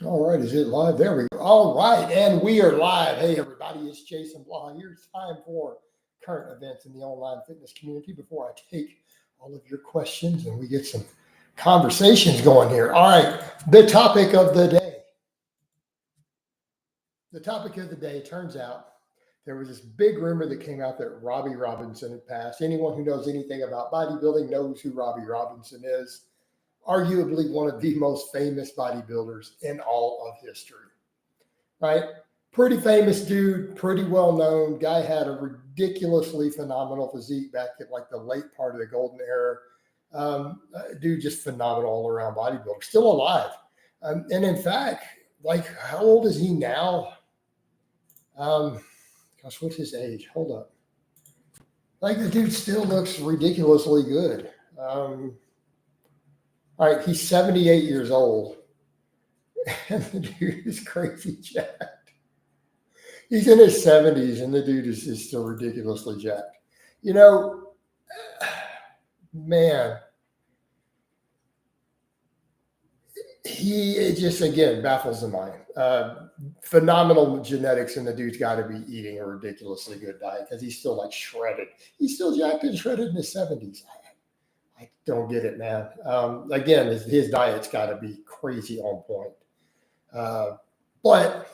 All right, is it live? There we go. All right, and we are live. Hey, everybody, it's Jason Blaha. Here's time for current events in the online fitness community before I take all of your questions and we get some conversations going here. All right, the topic of the day. The topic of the day, turns out there was this big rumor that came out that Robbie Robinson had passed. Anyone who knows anything about bodybuilding knows who Robbie Robinson is. Arguably one of the most famous bodybuilders in all of history, right? Pretty famous dude, pretty well known. Guy had a ridiculously phenomenal physique back at like the late part of the golden era. Dude, just phenomenal all around bodybuilder, still alive. And in fact, like, how old is he now? Gosh, what's his age? Hold up. Like, the dude still looks ridiculously good. All right, he's 78 years old, and the dude is crazy jacked. He's in his 70s, and the dude is still ridiculously jacked. You know, man, it just, again, baffles the mind. Phenomenal genetics, and the dude's got to be eating a ridiculously good diet because he's still like shredded. He's still jacked and shredded in his 70s. I don't get it, man. Again, his diet's got to be crazy on point. But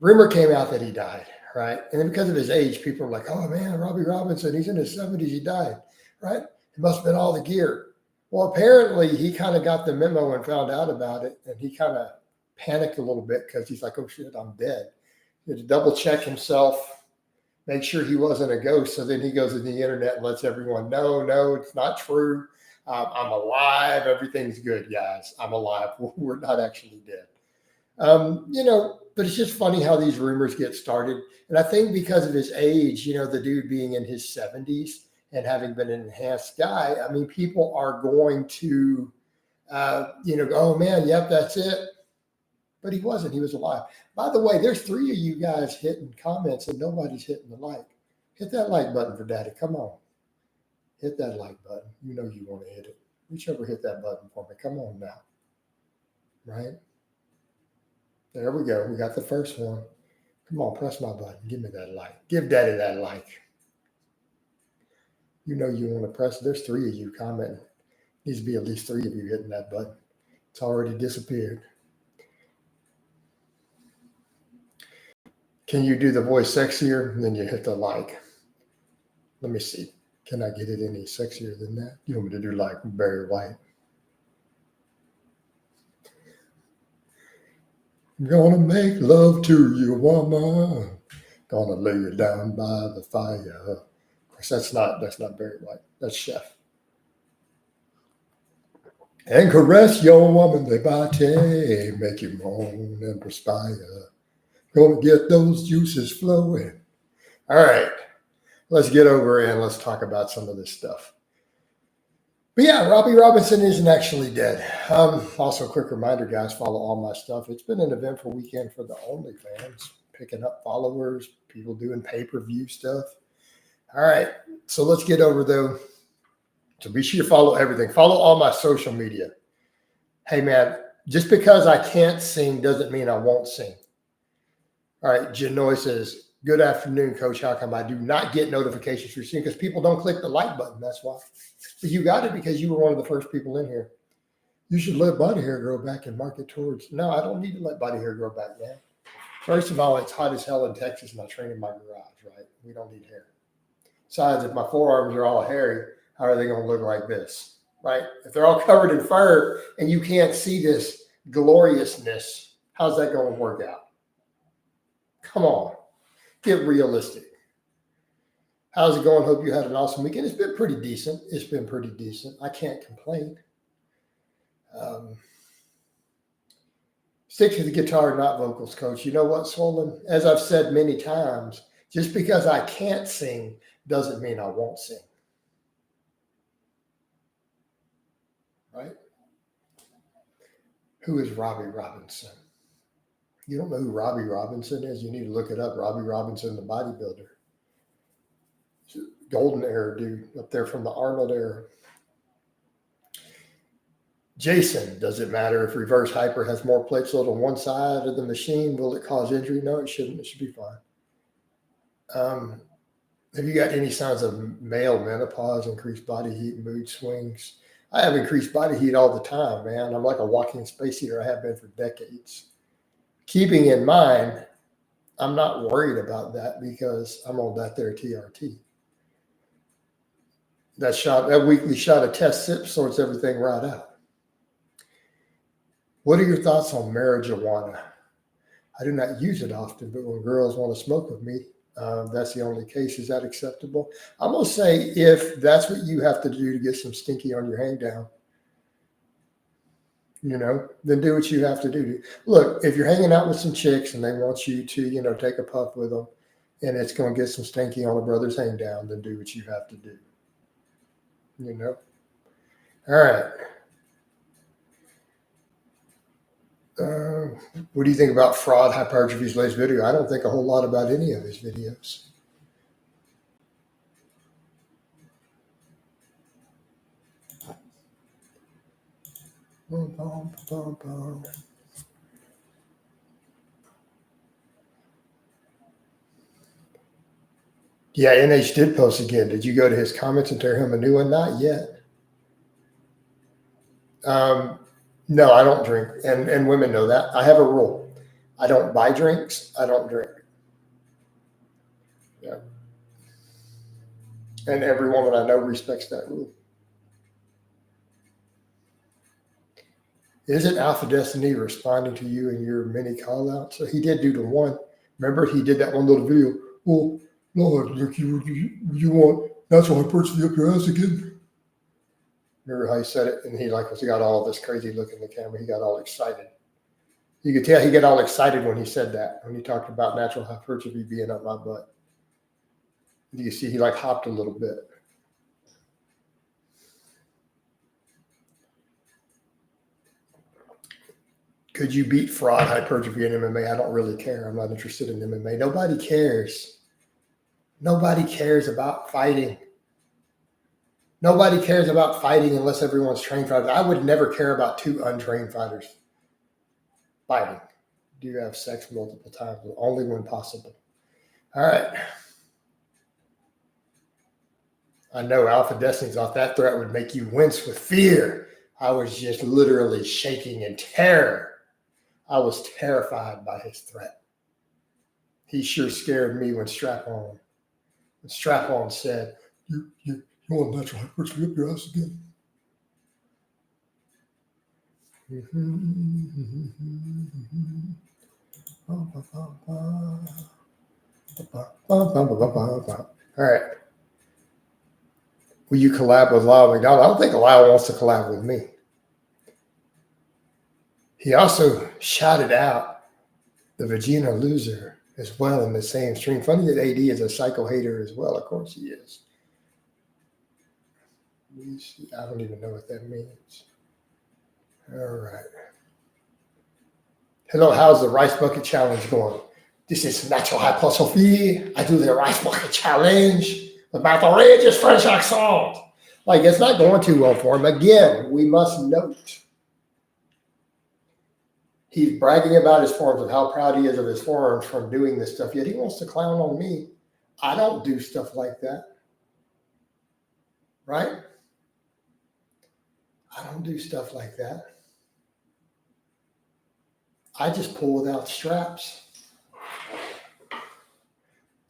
rumor came out that he died, right? And then because of his age, people are like, oh, man, Robbie Robinson, he's in his 70s, he died, right? It must have been all the gear. Well, apparently he kind of got the memo and found out about it, and he kind of panicked a little bit because he's like, oh, shit, I'm dead. He had to double check himself, make sure he wasn't a ghost. So then he goes to the internet and lets everyone know, no, it's not true. I'm alive. Everything's good, guys. I'm alive. We're not actually dead. But it's just funny how these rumors get started. And I think because of his age, the dude being in his 70s and having been an enhanced guy, I mean, people are going to, go, oh, man, yep, that's it. But he wasn't. He was alive. By the way, there's 3 of you guys hitting comments and nobody's hitting the like. Hit that like button for Daddy. Come on. Hit that like button. You know you want to hit it. Reach over, hit that button for me. Come on now. Right? There we go. We got the first one. Come on, press my button. Give me that like. Give Daddy that like. You know you want to press. There's 3 of you commenting. Needs to be at least 3 of you hitting that button. It's already disappeared. Can you do the voice sexier? And then you hit the like. Let me see. Can I get it any sexier than that? You want me to do like Barry White? I'm gonna make love to you, woman. Gonna lay you down by the fire. Of course, that's not Barry White. That's Chef. And caress your womanly body, make you moan and perspire. Gonna get those juices flowing. All right, let's get over and let's talk about some of this stuff. But yeah, Robbie Robinson isn't actually dead. Also, quick reminder, guys, follow all my stuff. It's been an eventful weekend for the OnlyFans, picking up followers, people doing pay-per-view stuff. All right, so let's get over though. So be sure to follow everything. Follow all my social media. Hey, man, just because I can't sing doesn't mean I won't sing. All right, Janoy says, good afternoon, Coach. How come I do not get notifications for singing? Because people don't click the like button. That's why. But you got it because you were one of the first people in here. You should let body hair grow back and market towards. No, I don't need to let body hair grow back, man. First of all, it's hot as hell in Texas, and I train in my garage, right? We don't need hair. Besides, if my forearms are all hairy, how are they going to look like this, right? If they're all covered in fur and you can't see this gloriousness, how's that going to work out? Come on, get realistic. How's it going? Hope you had an awesome weekend. It's been pretty decent. I can't complain. Stick to the guitar, not vocals, Coach. You know what, Swollen? As I've said many times, just because I can't sing doesn't mean I won't sing. Right? Who is Robbie Robinson? You don't know who Robbie Robinson is? You need to look it up. Robbie Robinson, the bodybuilder. Golden era dude up there from the Arnold era. Jason, does it matter if reverse hyper has more plate load on one side of the machine? Will it cause injury? No, it shouldn't. It should be fine. Have you got any signs of male menopause, increased body heat, mood swings? I have increased body heat all the time, man. I'm like a walking space heater. I have been for decades. Keeping in mind, I'm not worried about that because I'm on that there TRT. That weekly shot of test sip sorts everything right out. What are your thoughts on marijuana? I do not use it often, but when girls want to smoke with me, that's the only case. Is that acceptable? I'm going to say if that's what you have to do to get some stinky on your hang down, then do what you have to do. Look, if you're hanging out with some chicks and they want you to, take a puff with them and it's going to get some stinky on a brother's hang down, then do what you have to do. All right. What do you think about fraud, hypertrophy's latest video? I don't think a whole lot about any of his videos. Yeah, NH did post again. Did you go to his comments and tear him a new one? Not yet. No, I don't drink, and women know that. I have a rule. I don't buy drinks. I don't drink. Yeah. And every woman I know respects that rule. Isn't Alpha Destiny responding to you in your mini call out? So he did do the one. Remember, he did that one little video. Well, Lord, look, you want natural hypertrophy up your ass again? Remember how he said it? And he got all this crazy look in the camera. He got all excited. You could tell he got all excited when he said that, when he talked about natural hypertrophy being up my butt. You see, he hopped a little bit. Could you beat fraud hypertrophy in MMA? I don't really care. I'm not interested in MMA. Nobody cares. Nobody cares about fighting. Nobody cares about fighting unless everyone's trained fighters. I would never care about two untrained fighters fighting. Do you have sex multiple times? Only when possible. All right. I know Alpha Destiny thought that threat would make you wince with fear. I was just literally shaking in terror. I was terrified by his threat. He sure scared me when Strap-On said, you want natural hypertrophy up your ass again? All right. Will you collab with Lyle McDonald? I don't think Lyle wants to collab with me. He also shouted out the Vagina Loser as well in the same stream. Funny that AD is a psycho hater as well. Of course he is. I don't even know what that means. All right. Hello, how's the Rice Bucket Challenge going? This is Natural Hypertrophy. I do the Rice Bucket Challenge with my outrageous French accent. It's not going too well for him. Again, we must note, he's bragging about his forms and how proud he is of his forms from doing this stuff, yet he wants to clown on me. I don't do stuff like that. Right? I don't do stuff like that. I just pull without straps.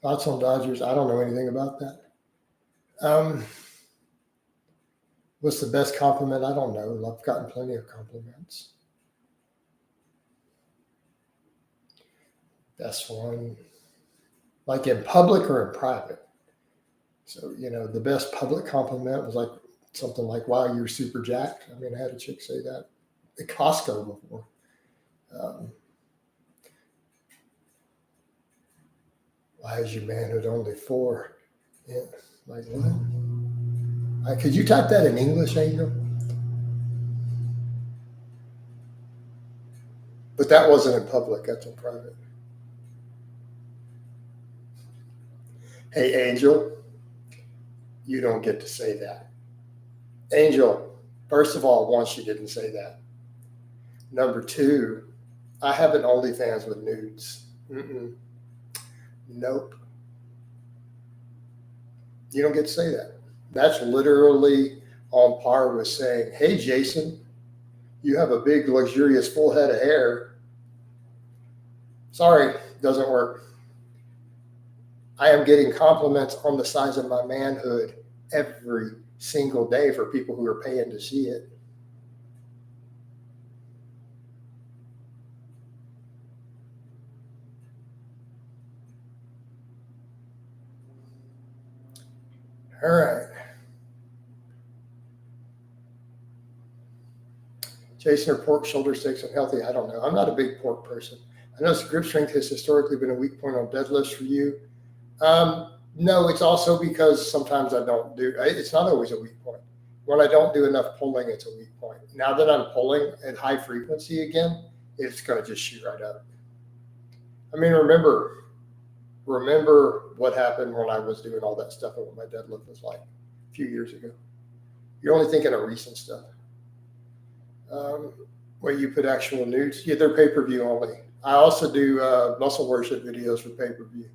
Thoughts on Dodgers? I don't know anything about that. What's the best compliment? I don't know. I've gotten plenty of compliments. Best one, in public or in private. So, the best public compliment was something like, wow, you're super jacked. I had a chick say that at Costco before. Why is your manhood only 4? Yeah, what? Could you type that in English, Angel? But that wasn't in public. That's in private. Hey, Angel, you don't get to say that. Angel, First of all, one, she didn't say that. Number two, I have an OnlyFans with nudes. Nope. You don't get to say that. That's literally on par with saying, hey, Jason, you have a big, luxurious, full head of hair. Sorry, doesn't work. I am getting compliments on the size of my manhood every single day for people who are paying to see it. All right. Jason, are pork shoulder steaks unhealthy? I don't know. I'm not a big pork person. I know grip strength has historically been a weak point on deadlifts for you. No, it's also because sometimes I don't do, it's not always a weak point. When I don't do enough pulling, it's a weak point. Now that I'm pulling at high frequency again, it's going to just shoot right up. I mean, remember what happened when I was doing all that stuff and what my deadlift was like a few years ago. You're only thinking of recent stuff. Where you put actual nudes, yeah, they're pay-per-view only. I also do muscle worship videos for pay-per-view.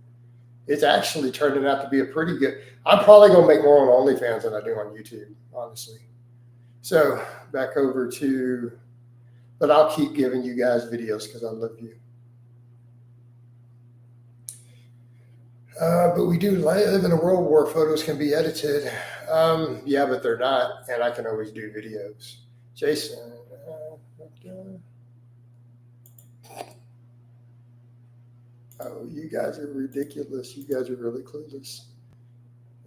It's actually turning out to be a pretty good. I'm probably going to make more on OnlyFans than I do on YouTube, honestly. So back over to, but I'll keep giving you guys videos because I love you. But we do live in a world where photos can be edited. Yeah, but they're not, and I can always do videos. Jason. Oh, you guys are ridiculous. You guys are really clueless.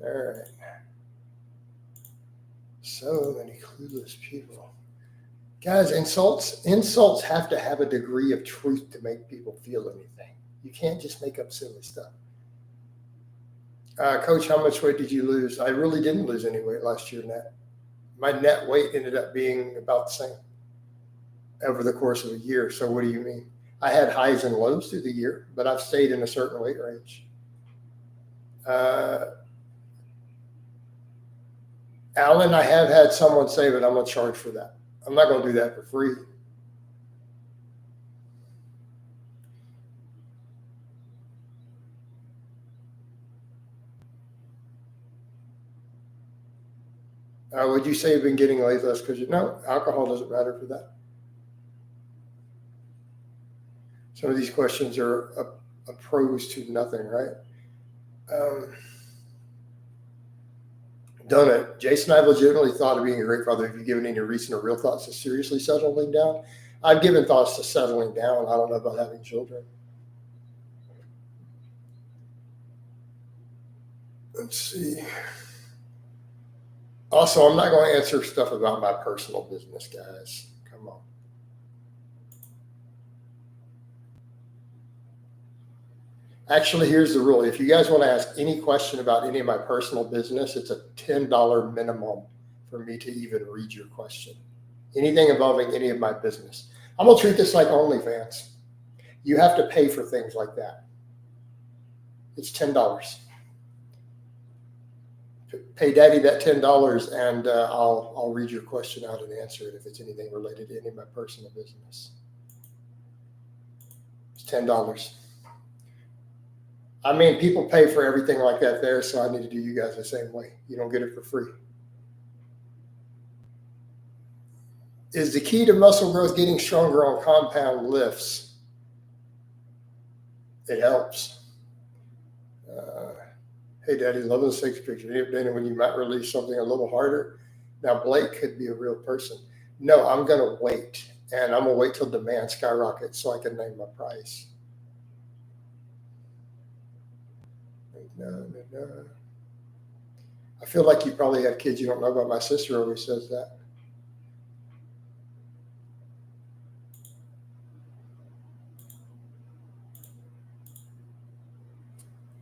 All right. So many clueless people. Guys, insults have to have a degree of truth to make people feel anything. You can't just make up silly stuff. Coach, how much weight did you lose? I really didn't lose any weight last year net. My net weight ended up being about the same over the course of a year. So what do you mean? I had highs and lows through the year, but I've stayed in a certain weight range. Alan, I have had someone say, but I'm going to charge for that. I'm not going to do that for free. Would you say you've been getting laid less because no, alcohol doesn't matter for that. Some of these questions are a pros to nothing, right? Done it. Jason, I've legitimately thought of being a great father. Have you given any recent or real thoughts to seriously settling down? I've given thoughts to settling down. I don't know about having children. Let's see. Also, I'm not going to answer stuff about my personal business, guys. Come on. Actually, here's the rule. If you guys want to ask any question about any of my personal business, it's a $10 minimum for me to even read your question. Anything involving any of my business. I'm going to treat this like OnlyFans. You have to pay for things like that. It's $10. Pay daddy that $10 and I'll read your question out and answer it if it's anything related to any of my personal business. It's $10. I mean, people pay for everything like that there, so I need to do you guys the same way. You don't get it for free. Is the key to muscle growth getting stronger on compound lifts? It helps. Hey, Daddy, love the six picture. When you might release something a little harder. Now, Blake could be a real person. No, I'm going to wait, and I'm going to wait till demand skyrockets so I can name my price. No. I feel like you probably have kids you don't know about. My sister always says that.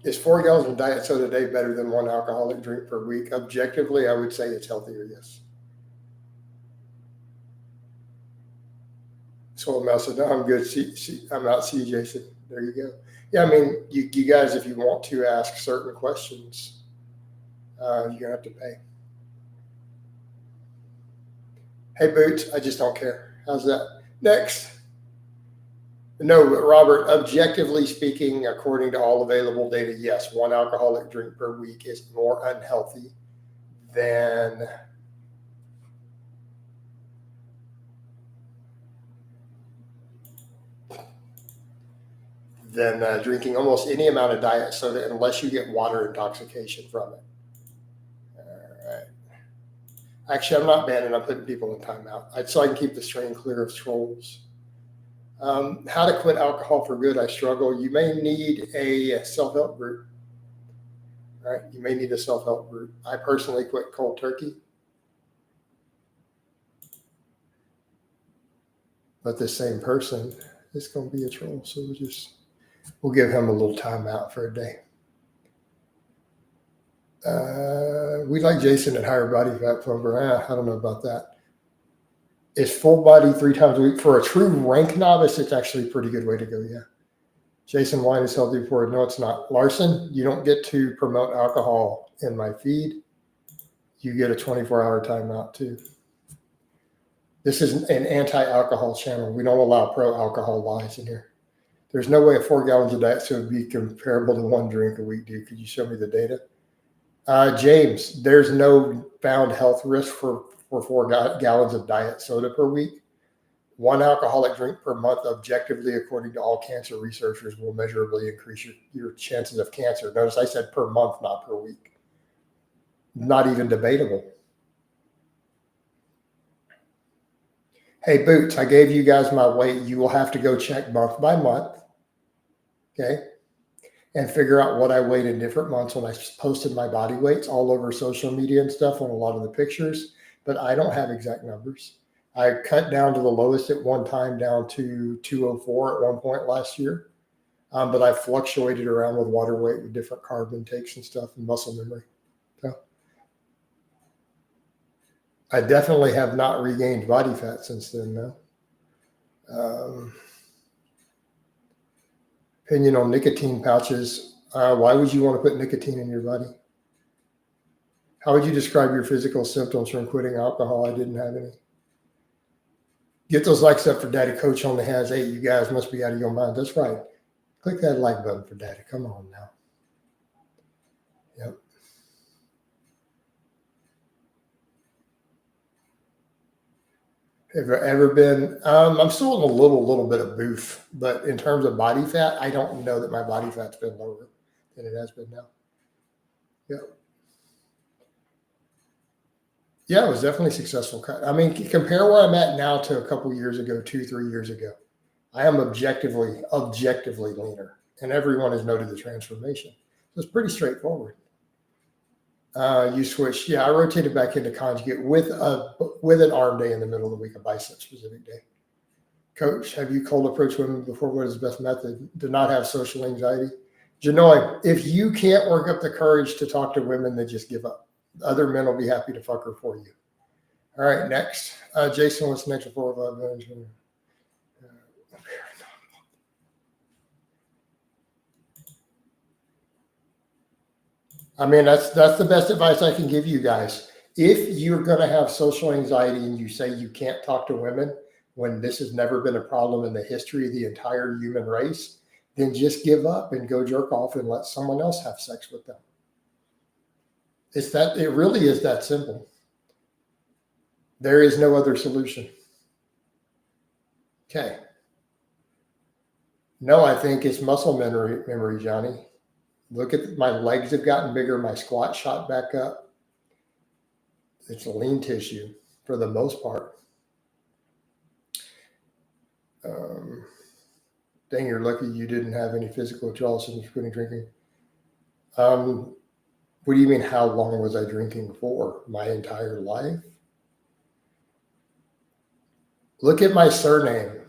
Is 4 gallons of diet soda a day better than one alcoholic drink per week? Objectively, I would say it's healthier, yes. So Mel said, no, I'm good. I'm out. See you, Jason. There you go. Yeah, I mean, you guys, if you want to ask certain questions, you're going to have to pay. Hey, Boots, I just don't care. How's that? Next. No, Robert, objectively speaking, according to all available data, yes, one alcoholic drink per week is more unhealthy than drinking almost any amount of diet soda unless you get water intoxication from it. All right. Actually, I'm not banning. I'm putting people in timeout so I can keep the strain clear of trolls. How to quit alcohol for good? I struggle. You may need a self-help group. All right, you may need a self-help group. I personally quit cold turkey, but this same person is going to be a troll, so we'll give him a little timeout for a day. We like Jason at higher body fat plumber. I don't know about that. It's full body 3 times a week. For a true rank novice, it's actually a pretty good way to go, yeah. Jason, wine is healthy for it. No, it's not. Larson, you don't get to promote alcohol in my feed. You get a 24-hour timeout too. This is an anti-alcohol channel. We don't allow pro-alcohol lies in here. There's no way 4 gallons of diet soda would be comparable to 1 drink a week, dude. Could you show me the data? James, there's no found health risk for 4 gallons of diet soda per week. 1 alcoholic drink per month, objectively, according to all cancer researchers, will measurably increase your chances of cancer. Notice I said per month, not per week. Not even debatable. Hey, Boots, I gave you guys my weight. You will have to go check month by month, okay, and figure out what I weighed in different months when I posted my body weights all over social media and stuff on a lot of the pictures, but I don't have exact numbers. I cut down to the lowest at one time, down to 204 at one point last year, but I fluctuated around with water weight with different carb intakes and stuff and muscle memory. So I definitely have not regained body fat since then, though. Opinion on nicotine pouches. Why would you want to put nicotine in your body? How would you describe your physical symptoms from quitting alcohol? I didn't have any. Get those likes up for Daddy. Coach only has 8. You guys must be out of your mind. That's right. Click that like button for Daddy. Come on now. Yep. Have there ever been? I'm still in a little bit of boof, but in terms of body fat, I don't know that my body fat's been lower than it has been now. Yep. Yeah, it was definitely a successful cut. I mean, compare where I'm at now to a couple years ago, 2-3 years ago. I am objectively leaner, and everyone has noted the transformation. So it's pretty straightforward. You switched. Yeah, I rotated back into conjugate with an arm day in the middle of the week, a bicep specific day. Coach, have you cold approached women before? What is the best method to not have social anxiety? Janoy, if you can't work up the courage to talk to women, then just give up. Other men will be happy to fuck her for you. All right, next. Jason, what's the next 4 or 5 minutes? I mean, that's the best advice I can give you guys. If you're going to have social anxiety and you say you can't talk to women when this has never been a problem in the history of the entire human race, then just give up and go jerk off and let someone else have sex with them. It really is that simple. There is no other solution. Okay. No, I think it's muscle memory, Johnny. Look at my legs have gotten bigger. My squat shot back up. It's lean tissue for the most part. Dang, you're lucky you didn't have any physical withdrawals since quitting drinking. What do you mean, how long was I drinking for? My entire life? Look at my surname.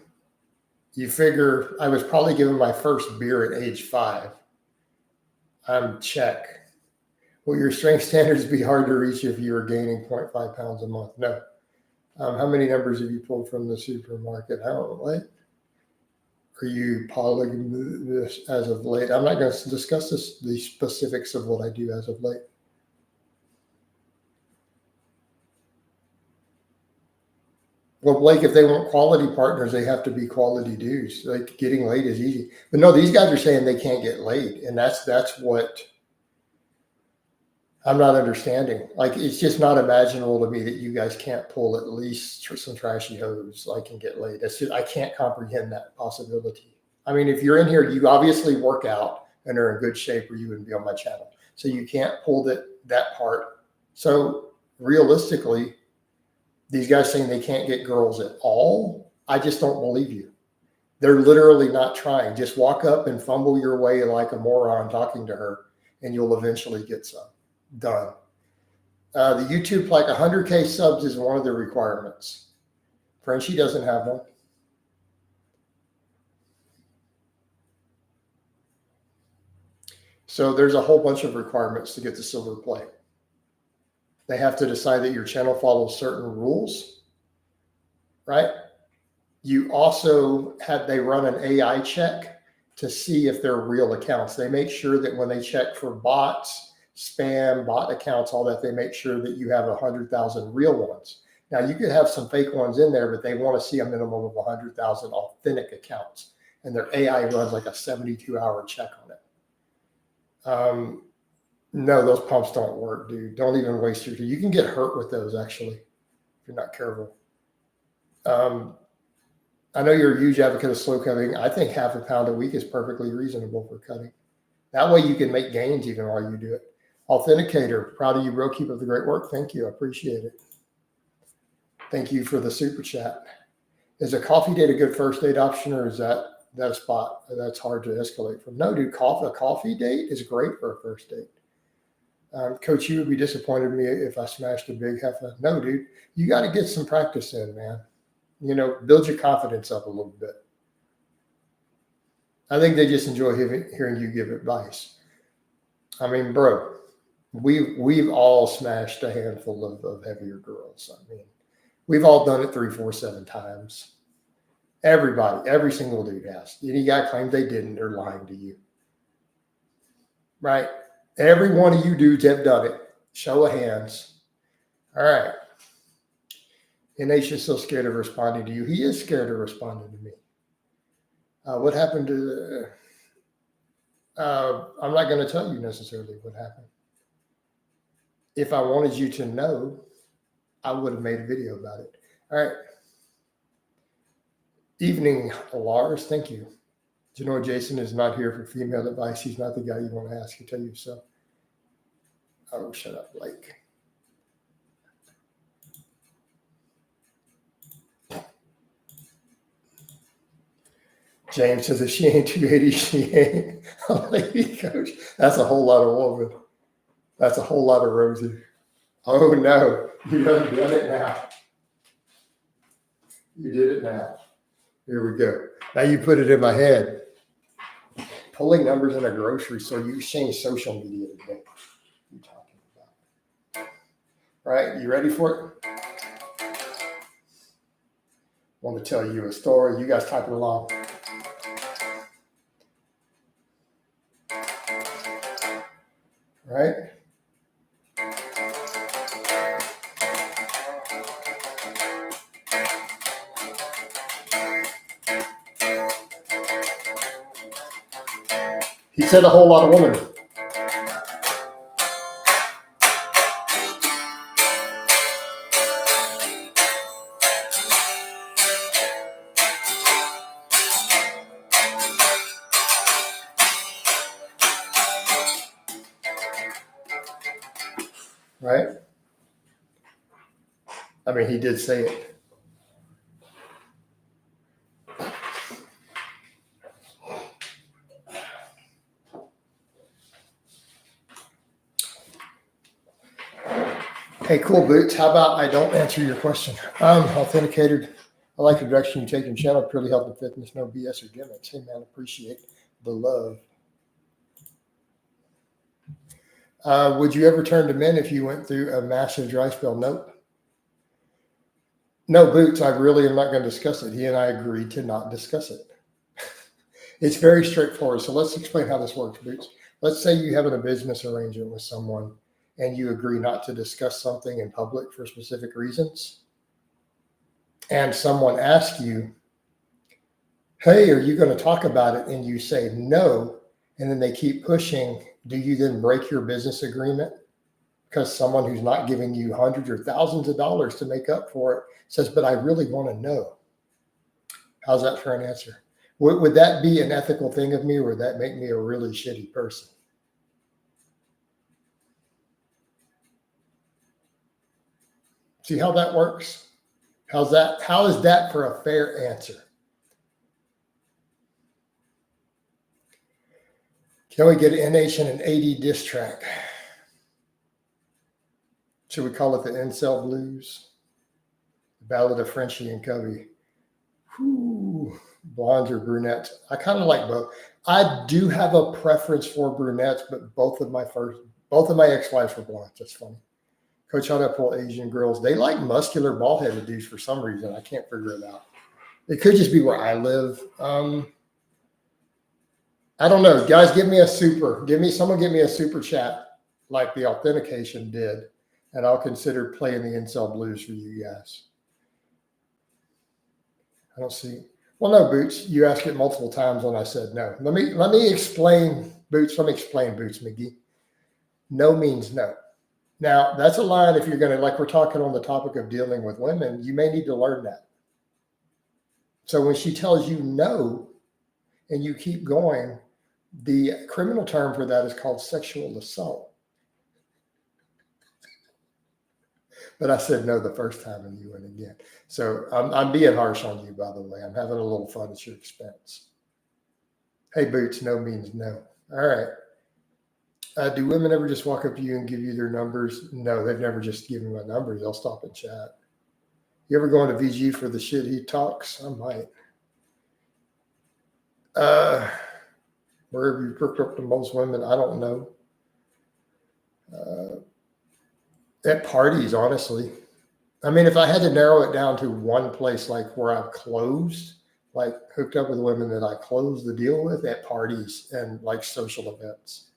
You figure I was probably given my first beer at age 5. I'm check. Will your strength standards be hard to reach if you were gaining 0.5 pounds a month? No. How many numbers have you pulled from the supermarket? I don't know. What? Are you polygamous as of late? I'm not going to discuss the specifics of what I do as of late. Well, Blake, if they want quality partners, they have to be quality dudes. Like getting laid is easy. But no, these guys are saying they can't get laid. And that's what I'm not understanding. Like, it's just not imaginable to me that you guys can't pull at least some trashy hoes, like, and get laid. That's just, I can't comprehend that possibility. I mean, if you're in here, you obviously work out and are in good shape, or you wouldn't be on my channel. So you can't pull that part. So realistically, these guys saying they can't get girls at all, I just don't believe you. They're literally not trying. Just walk up and fumble your way like a moron talking to her, and you'll eventually get some. Done. The YouTube, like 100K subs is one of the requirements. Frenchie doesn't have one. So there's a whole bunch of requirements to get the silver play. They have to decide that your channel follows certain rules, right? You also they run an AI check to see if they're real accounts. They make sure that when they check for bots, spam, bot accounts, all that, they make sure that you have 100,000 real ones. Now, you could have some fake ones in there, but they want to see a minimum of 100,000 authentic accounts. And their AI runs like a 72-hour check on it. No, those pumps don't work, dude. Don't even waste your time. You can get hurt with those, actually, if you're not careful. I know you're a huge advocate of slow cutting. I think half a pound a week is perfectly reasonable for cutting. That way you can make gains even while you do it. Authenticator, proud of you, bro. Keep up the great work. Thank you. I appreciate it. Thank you for the super chat. Is a coffee date a good first date option, or is that a spot that's hard to escalate from? No, dude, a coffee date is great for a first date. Coach, you would be disappointed in me if I smashed a big heifer. No, dude, you got to get some practice in, man. You know, build your confidence up a little bit. I think they just enjoy hearing you give advice. I mean, bro, we've all smashed a handful of heavier girls. I mean, we've all done it 3, 4, 7 times. Everybody, every single dude has. Any guy claims they didn't, they're lying to you. Right? Every one of you dudes have done it. Show of hands. All right. Ignatius is so scared of responding to you. He is scared of responding to me. What happened to... I'm not going to tell you necessarily what happened. If I wanted you to know, I would have made a video about it. All right. Evening, Lars. Thank you. Do you know Jason is not here for female advice? He's not the guy you want to ask. He'll tell you so. Oh, shut up, Blake. James says if she ain't 280, she ain't a lady coach. That's a whole lot of woman. That's a whole lot of Rosie. Oh, no. You done it now. You did it now. Here we go. Now you put it in my head. Pulling numbers in a grocery store. You change social media today. What are you talking about? Right? You ready for it? I want to tell you a story. You guys type it along. Right? He said a whole lot of women. Right? I mean, he did say it. Hey, cool boots. How about I don't answer your question? Authenticated. I like the direction you take in channel. Purely health and fitness. No BS or gimmicks. Hey, man, appreciate the love. Would you ever turn to men if you went through a massive dry spell? Nope. No, Boots, I really am not going to discuss it. He and I agreed to not discuss it. It's very straightforward. So let's explain how this works, Boots. Let's say you have a business arrangement with someone and you agree not to discuss something in public for specific reasons. and someone asks you, hey, are you going to talk about it? And you say no, and then they keep pushing, do you then break your business agreement? Because someone who's not giving you hundreds or thousands of dollars to make up for it says, but I really want to know. How's that for an answer? Would that be an ethical thing of me, or would that make me a really shitty person? See how that works? How is that for a fair answer? Can we get an NH and an AD diss track? Should we call it the Incel Blues? The Ballad of Frenchie and Cubby. Whew. Blondes or brunettes? I kind of like both. I do have a preference for brunettes, but both of my ex-wives were blondes. That's funny. Coach, how to pull Asian girls? They like muscular, bald-headed dudes for some reason. I can't figure it out. It could just be where I live. I don't know. Guys, someone give me a super chat like the authentication did, and I'll consider playing the Incel Blues for you guys. I don't see. Well, no, Boots. You asked it multiple times when I said no. Let me explain, Boots. Let me explain, Boots McGee. No means no. Now, that's a line if you're going to, like we're talking on the topic of dealing with women, you may need to learn that. So when she tells you no and you keep going, the criminal term for that is called sexual assault. But I said no the first time and you went again. So I'm being harsh on you, by the way. I'm having a little fun at your expense. Hey, Boots, no means no. All right. Do women ever just walk up to you and give you their numbers? No, they've never just given my number. They'll stop and chat. You ever go into VG for the shit he talks? I might. Where have you picked up the most women? I don't know. At parties, honestly. I mean, if I had to narrow it down to one place, like where I've closed, like hooked up with women that I closed the deal with, at parties and like social events.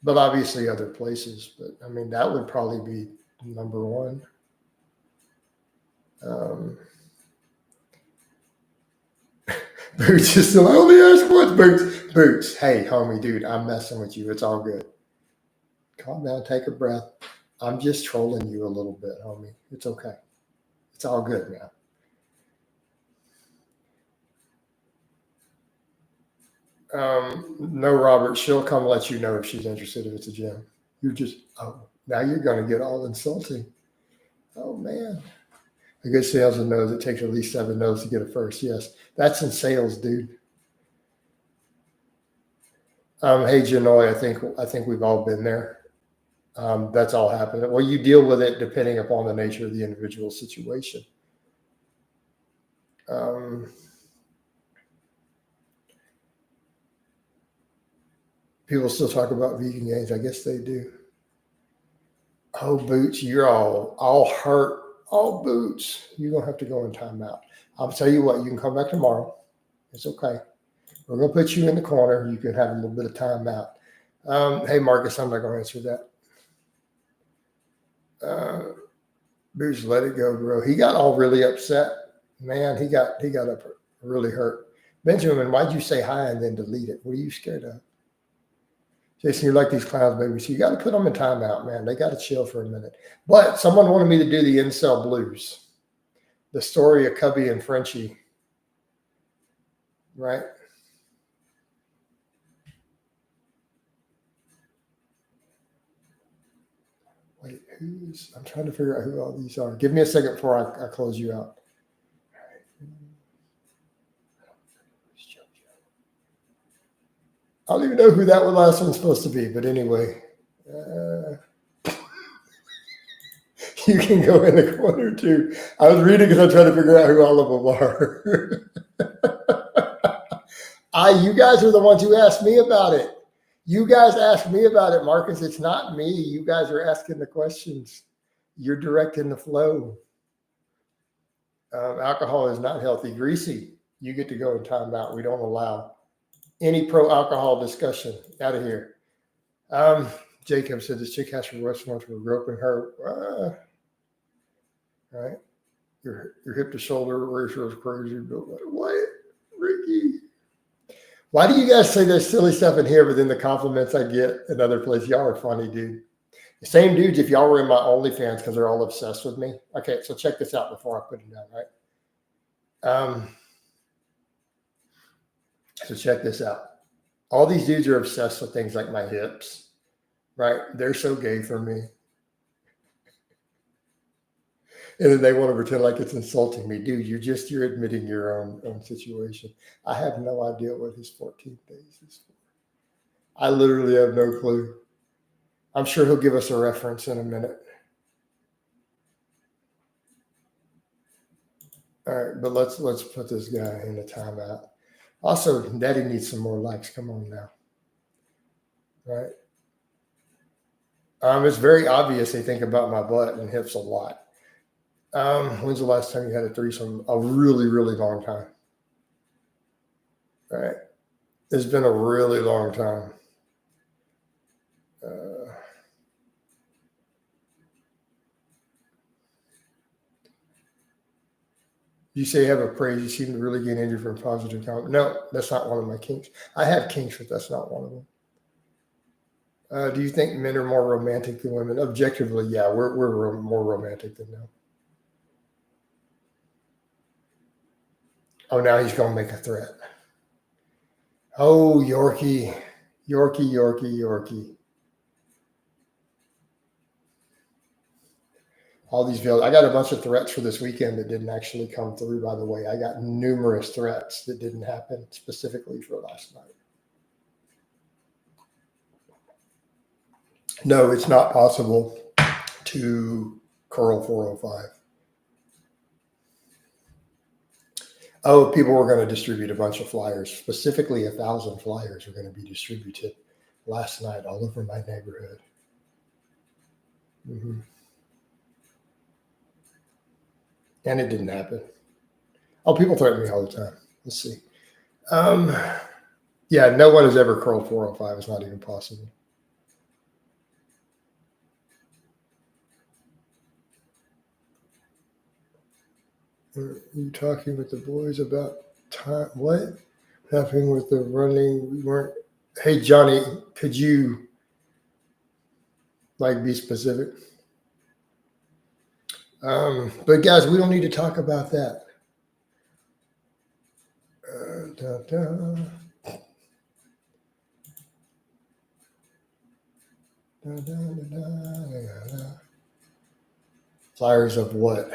But obviously other places. But I mean, that would probably be number one. Boots is still, I only ask once, Boots. Boots, hey, homie, dude, I'm messing with you. It's all good. Calm down, take a breath. I'm just trolling you a little bit, homie. It's okay. It's all good, man. No, Robert, she'll come let you know if she's interested if it's a gym. Now you're going to get all insulting. Oh, man. A good salesman knows it takes at least 7 no's to get a first. Yes, that's in sales, dude. Hey, Janoy, I think we've all been there. That's all happening. Well, you deal with it depending upon the nature of the individual situation. People still talk about vegan gains. I guess they do. Oh, Boots, you're all hurt. Oh, Boots, you're going to have to go in timeout. I'll tell you what, you can come back tomorrow. It's okay. We're going to put you in the corner. You can have a little bit of timeout. Hey, Marcus, I'm not going to answer that. Boots, let it go, bro. He got all really upset. Man, he got up really hurt. Benjamin, why'd you say hi and then delete it? What are you scared of? Jason, you're like these clowns, baby. So you got to put them in timeout, man. They got to chill for a minute. But someone wanted me to do the Incel Blues, the story of Cubby and Frenchie, right? Wait, I'm trying to figure out who all these are. Give me a second before I close you out. I don't even know who that last one's supposed to be, but anyway. You can go in the corner too. I was reading because I'm trying to figure out who all of them are. You guys are the ones who asked me about it. You guys asked me about it, Marcus. It's not me. You guys are asking the questions. You're directing the flow. Alcohol is not healthy. Greasy, you get to go in timeout. We don't allow any pro-alcohol discussion. Out of here. Jacob said this chick has for restaurants for groping her. right? Your hip to shoulder ratio is crazy. But what, Ricky? Why do you guys say this silly stuff in here, but then the compliments I get in other places? Y'all are funny, dude. The same dudes, if y'all were in my OnlyFans, because they're all obsessed with me. Okay, so check this out before I put it down, right? So check this out. All these dudes are obsessed with things like my hips, right? They're so gay for me. And then they want to pretend like it's insulting me. Dude, you're admitting your own situation. I have no idea what his 14th days is for. I literally have no clue. I'm sure he'll give us a reference in a minute. All right, but let's put this guy in the timeout. Also, Daddy needs some more likes. Come on now. Right? It's very obvious they think about my butt and hips a lot. When's the last time you had a threesome? A really, really long time. All right. It's been a really long time. You say you have a praise. You seem to really get injured from positive comment. No, that's not one of my kinks. I have kinks, but that's not one of them. Do you think men are more romantic than women? Objectively, yeah, we're more romantic than them. Oh, now he's going to make a threat. Oh, Yorkie. All these videos. I got a bunch of threats for this weekend that didn't actually come through, by the way. I got numerous threats that didn't happen specifically for last night. No, it's not possible to curl 405. Oh, people were going to distribute a bunch of flyers. Specifically, 1,000 flyers are going to be distributed last night all over my neighborhood. Mm-hmm. And it didn't happen. Oh, people threaten me all the time. Let's see. Yeah, no one has ever curled 405. It's not even possible. Are you talking with the boys about time? What happened with the running? We weren't. Hey, Johnny, could you be specific? But guys, we don't need to talk about that. Flyers of what?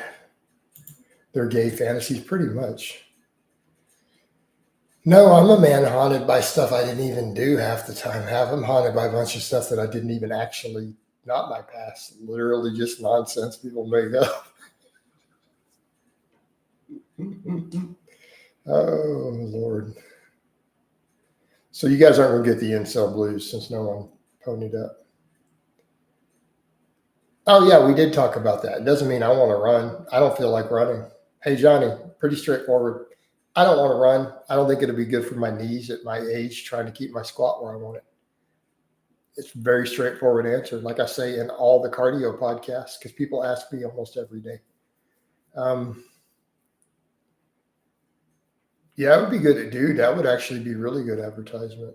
Their gay fantasies, pretty much. No, I'm a man haunted by stuff I didn't even do half the time. I'm haunted by a bunch of stuff that I didn't even actually, not my past, literally just nonsense people make up. Oh, Lord. So you guys aren't going to get the incel blues since no one ponied up. Oh, yeah, we did talk about that. It doesn't mean I want to run. I don't feel like running. Hey, Johnny, pretty straightforward. I don't want to run. I don't think it'll be good for my knees at my age, trying to keep my squat where I want it. It's a very straightforward answer. Like I say in all the cardio podcasts, because people ask me almost every day. Yeah, it would be good to do. That would actually be really good advertisement.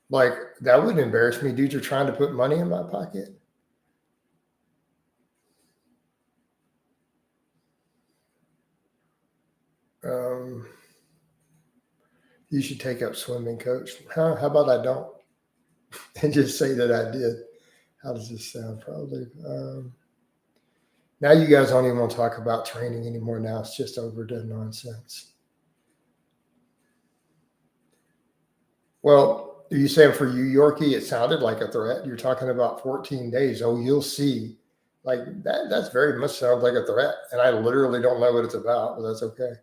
Like, that wouldn't embarrass me. Dudes are trying to put money in my pocket. You should take up swimming, coach. How about I don't? And just say that I did. How does this sound? Probably. Now you guys don't even want to talk about training anymore. Now it's just overdone nonsense. Well, are you saying for you, Yorkie, it sounded like a threat? You're talking about 14 days. Oh, you'll see. Like that's very much sounds like a threat. And I literally don't know what it's about, but that's okay.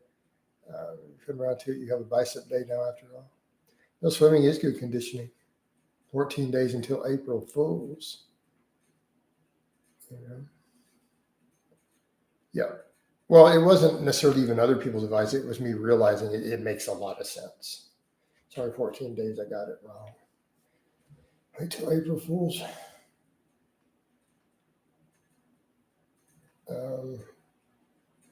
Come around to it. You have a bicep day now after all. No, swimming is good conditioning. 14 days until April Fools. Yeah. Well, it wasn't necessarily even other people's advice. It was me realizing it makes a lot of sense. Sorry, 14 days. I got it wrong. Wait till April Fools.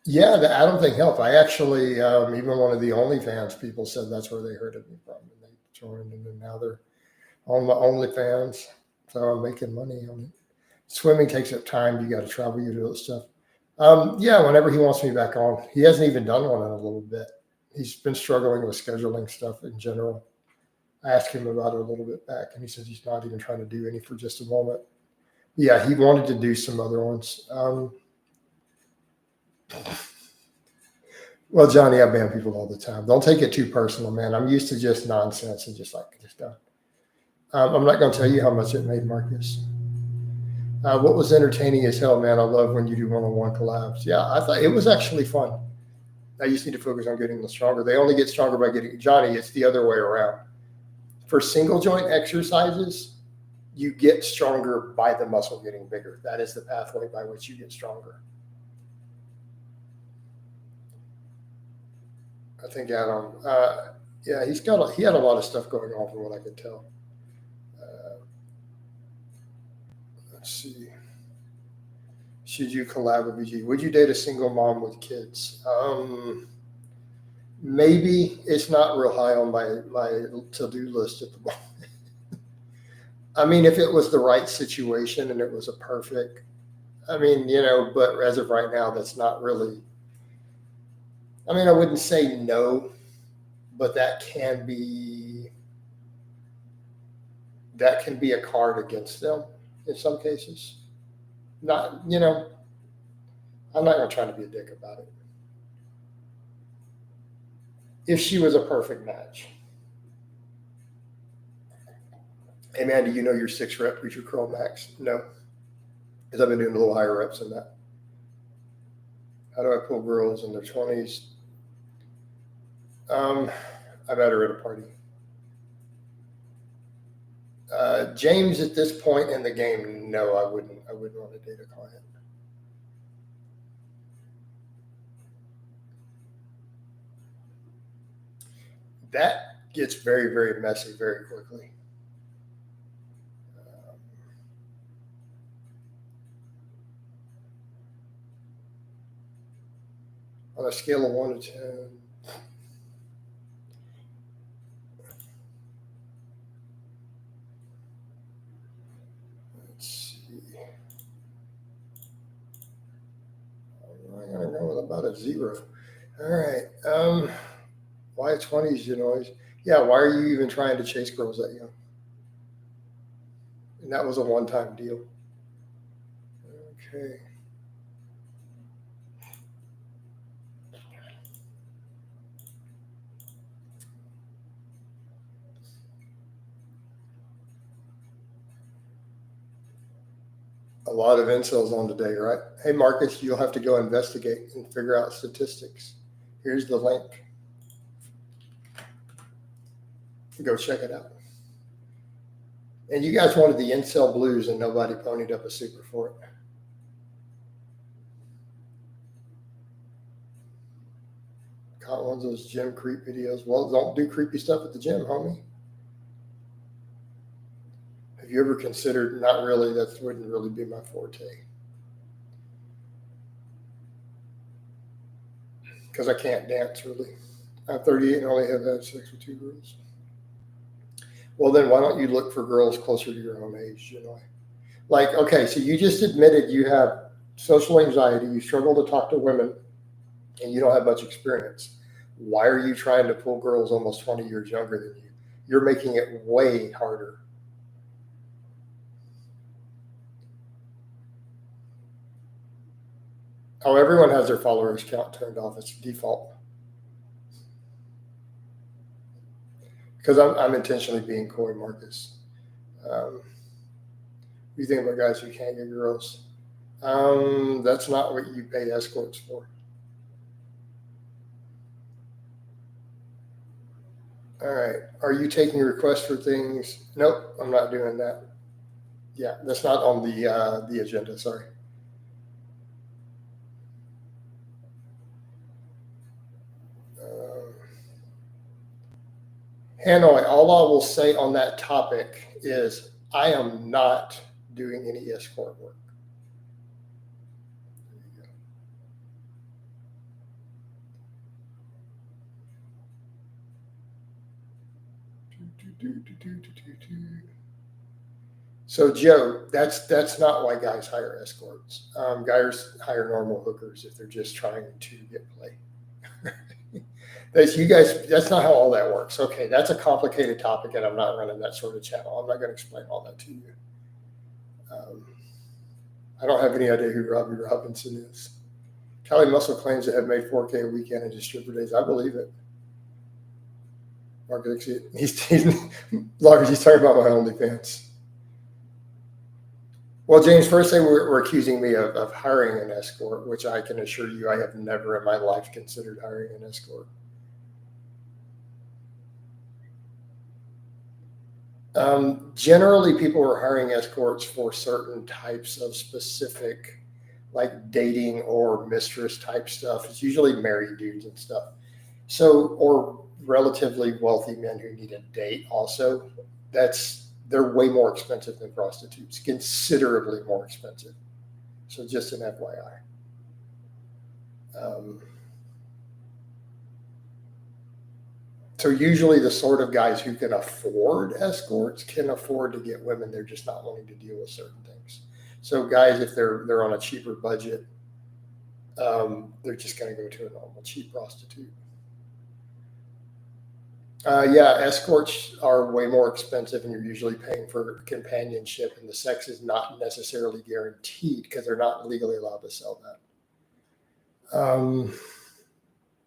Yeah, the Adam thing helped. I actually, even one of the OnlyFans people said that's where they heard of me from, and they joined, and then now they're on the OnlyFans, so I'm making money on it. Swimming takes up time. You got to travel, you do that stuff. Yeah, whenever he wants me back on, he hasn't even done one in a little bit. He's been struggling with scheduling stuff in general. I asked him about it a little bit back, and he says he's not even trying to do any for just a moment. Yeah, he wanted to do some other ones. Well, Johnny, I ban people all the time. Don't take it too personal, man. I'm used to just nonsense and just done. I'm not going to tell you how much it made, Marcus. What was entertaining as hell, man. I love when you do one-on-one collabs. Yeah, I thought it was actually fun. I just need to focus on getting them stronger. They only get stronger by getting Johnny. It's the other way around. For single joint exercises, you get stronger by the muscle getting bigger. That is the pathway by which you get stronger. I think Adam, yeah, he had a lot of stuff going on from what I could tell. Let's see. Should you collab with BG? Would you date a single mom with kids? Maybe. It's not real high on my to-do list at the moment. I mean, if it was the right situation and it was a perfect, I mean, but as of right now, that's not really, I mean, I wouldn't say no, but that can be a card against them in some cases. Not, I'm not going to try to be a dick about it. If she was a perfect match. Hey, man, do you know your 6 rep preacher curl max? No. Because I've been doing a little higher reps than that. How do I pull girls in their 20s? I met her at a party. James, at this point in the game, no, I wouldn't want to date a client. That gets very, very messy very quickly. On a scale of 1 to 10. Let's see. I'm going to go with about a 0. All right. Why 20s, Yeah, why are you even trying to chase girls that young? And that was a one-time deal. Okay. A lot of incels on today, right? Hey, Marcus, you'll have to go investigate and figure out statistics. Here's the link. Go check it out. And you guys wanted the incel blues and nobody ponied up a super for it. Caught one of those gym creep videos. Well, don't do creepy stuff at the gym, homie. Have you ever considered, not really, that wouldn't really be my forte. Because I can't dance, really. I'm 38 and only have had sex with 2 girls. Well, then why don't you look for girls closer to your own age, Like, okay, so you just admitted you have social anxiety, you struggle to talk to women, and you don't have much experience. Why are you trying to pull girls almost 20 years younger than you? You're making it way harder. Oh, everyone has their followers count turned off. It's default. Because I'm intentionally being coy, Marcus. You think about guys who can't get girls. That's not what you pay escorts for. All right. Are you taking requests for things? Nope, I'm not doing that. Yeah, that's not on the agenda. Sorry. Hanoi, all I will say on that topic is I am not doing any escort work. So Joe, that's not why guys hire escorts. Guys hire normal hookers if they're just trying to get play. That's you guys. That's not how all that works. Okay, that's a complicated topic, and I'm not running that sort of channel. I'm not going to explain all that to you. I don't have any idea who Robbie Robinson is. Cali Muscle claims to have made 4K a weekend in just stripper days. I believe it. Mark, he's Lars, he's talking about my OnlyFans. Well, James, first they were accusing me of hiring an escort, which I can assure you I have never in my life considered hiring an escort. Generally, people are hiring escorts for certain types of specific, like dating or mistress type stuff. It's usually married dudes and stuff. So, or relatively wealthy men who need a date also. They're way more expensive than prostitutes, considerably more expensive. So just an FYI. So usually the sort of guys who can afford escorts can afford to get women. They're just not wanting to deal with certain things. So guys, if they're on a cheaper budget, they're just going to go to a normal cheap prostitute. Yeah, escorts are way more expensive, and you're usually paying for companionship, and the sex is not necessarily guaranteed because they're not legally allowed to sell that.